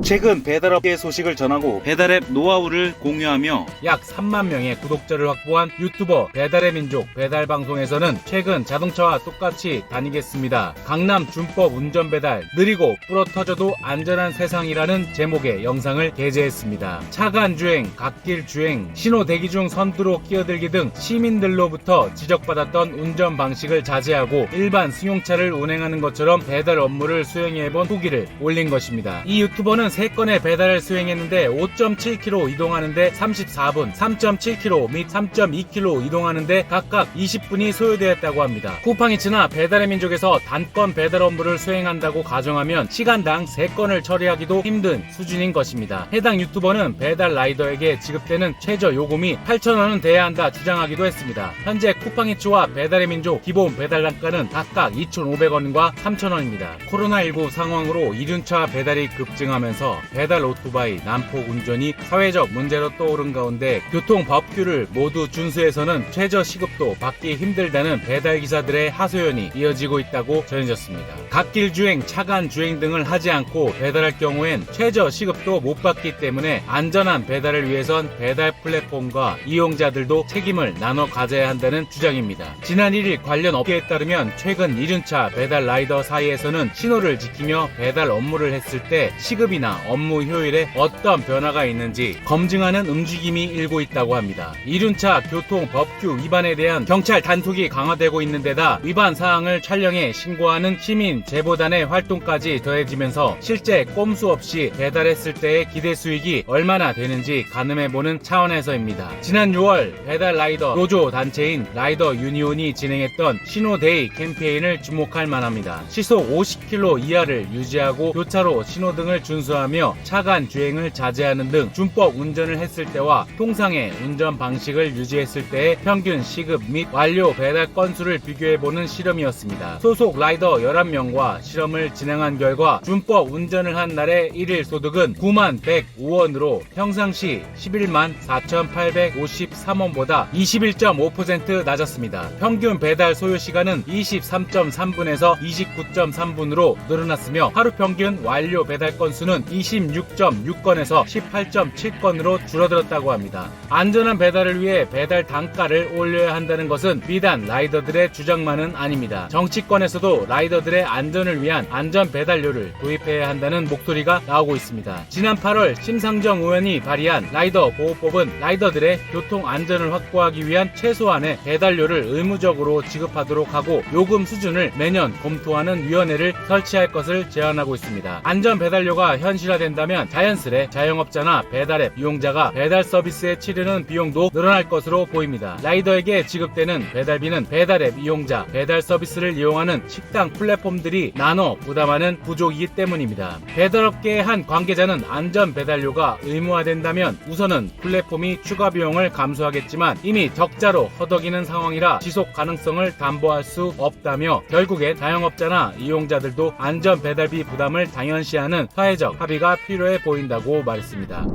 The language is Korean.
최근 배달업계 소식을 전하고 배달앱 노하우를 공유하며 약 3만 명의 구독자를 확보한 유튜버 배달의 민족 배달방송에서는 최근 자동차와 똑같이 다니겠습니다. 강남 준법 운전배달 느리고 불어터져도 안전한 세상이라는 제목의 영상을 게재했습니다. 차간주행, 갓길주행, 신호 대기 중 선두로 끼어들기 등 시민들로부터 지적받았던 운전 방식을 자제하고 일반 승용차를 운행하는 것처럼 배달 업무를 수행해본 후기를 올린 것입니다. 이 유튜버는 3건의 배달을 수행했는데 5.7km 이동하는데 34분, 3.7km 및 3.2km 이동하는데 각각 20분이 소요되었다고 합니다. 쿠팡이츠나 배달의 민족에서 단건 배달 업무를 수행한다고 가정하면 시간당 3건을 처리하기도 힘든 수준인 것입니다. 해당 유튜버는 배달 라이더에게 지급되는 최저 요금이 8,000원은 돼야 한다 주장하기도 했습니다. 현재 쿠팡이츠와 배달의 민족 기본 배달 단가는 각각 2,500원과 3,000원입니다. 코로나19 상황으로 이륜차 배달이 급증하면서 배달 오토바이, 난폭 운전이 사회적 문제로 떠오른 가운데 교통 법규를 모두 준수해서는 최저 시급도 받기 힘들다는 배달기사들의 하소연이 이어지고 있다고 전해졌습니다. 갓길 주행, 차간 주행 등을 하지 않고 배달할 경우엔 최저 시급도 못 받기 때문에 안전한 배달을 위해선 배달 플랫폼과 이용자들도 책임을 나눠 가져야 한다는 주장입니다. 지난 1일 관련 업계에 따르면 최근 이륜차 배달 라이더 사이에서는 신호를 지키며 배달 업무를 했을 때 시급이나 업무 효율에 어떤 변화가 있는지 검증하는 움직임이 일고 있다고 합니다. 이륜차 교통 법규 위반에 대한 경찰 단속이 강화되고 있는 데다 위반 사항을 촬영해 신고하는 시민 제보단의 활동까지 더해지면서 실제 꼼수 없이 배달했을 때의 기대 수익이 얼마나 되는지 가늠해보는 차원에서입니다. 지난 6월 배달 라이더 노조 단체인 라이더 유니온이 진행했던 신호데이 캠페인을 주목할 만합니다. 시속 50km 이하를 유지하고 교차로 신호등을 준수하며 차간 주행을 자제하는 등 준법 운전을 했을 때와 통상의 운전 방식을 유지했을 때의 평균 시급 및 완료 배달 건수를 비교해보는 실험이었습니다. 소속 라이더 11명과 실험을 진행한 결과 준법 운전을 한 날의 1일 소득은 9만 105원으로 평상시 11만 4,853원보다 21.5% 낮았습니다. 평균 배달 소요 시간은 23.3분에서 29.3분으로 늘어났으며 하루 평균 완료 배달 건수는 26.6건에서 18.7건으로 줄어들었다고 합니다. 안전한 배달을 위해 배달 단가를 올려야 한다는 것은 비단 라이더들의 주장만은 아닙니다. 정치권에서도 라이더들의 안전을 위한 안전 배달료를 도입해야 한다는 목소리가 나오고 있습니다. 지난 8월 심상정 의원이 발의한 라이더 보호법은 라이더들의 교통 안전을 확보하기 위한 최소한의 배달료를 의무적으로 지급하도록 하고 요금 수준을 매년 검토하는 위원회를 설치할 것을 제안하고 있습니다. 안전 배달료가 현실화된다면 자연스레 자영업자나 배달앱 이용자가 배달 서비스에 치르는 비용도 늘어날 것으로 보입니다. 라이더에게 지급되는 배달비는 배달앱 이용자, 배달 서비스를 이용하는 식당 플랫폼들이 나눠 부담하는 구조이기 때문입니다. 배달업계의 한 관계자는 안전 배달료가 의무화된다면 우선은 플랫폼이 추가 비용을 감수하겠지만 이미 적자로 허덕이는 상황이라 지속 가능성을 담보할 수 없다며 결국엔 자영업자나 이용자들도 안전 배달비 부담을 당연시하는 사회적 합의가 필요해 보인다고 말했습니다.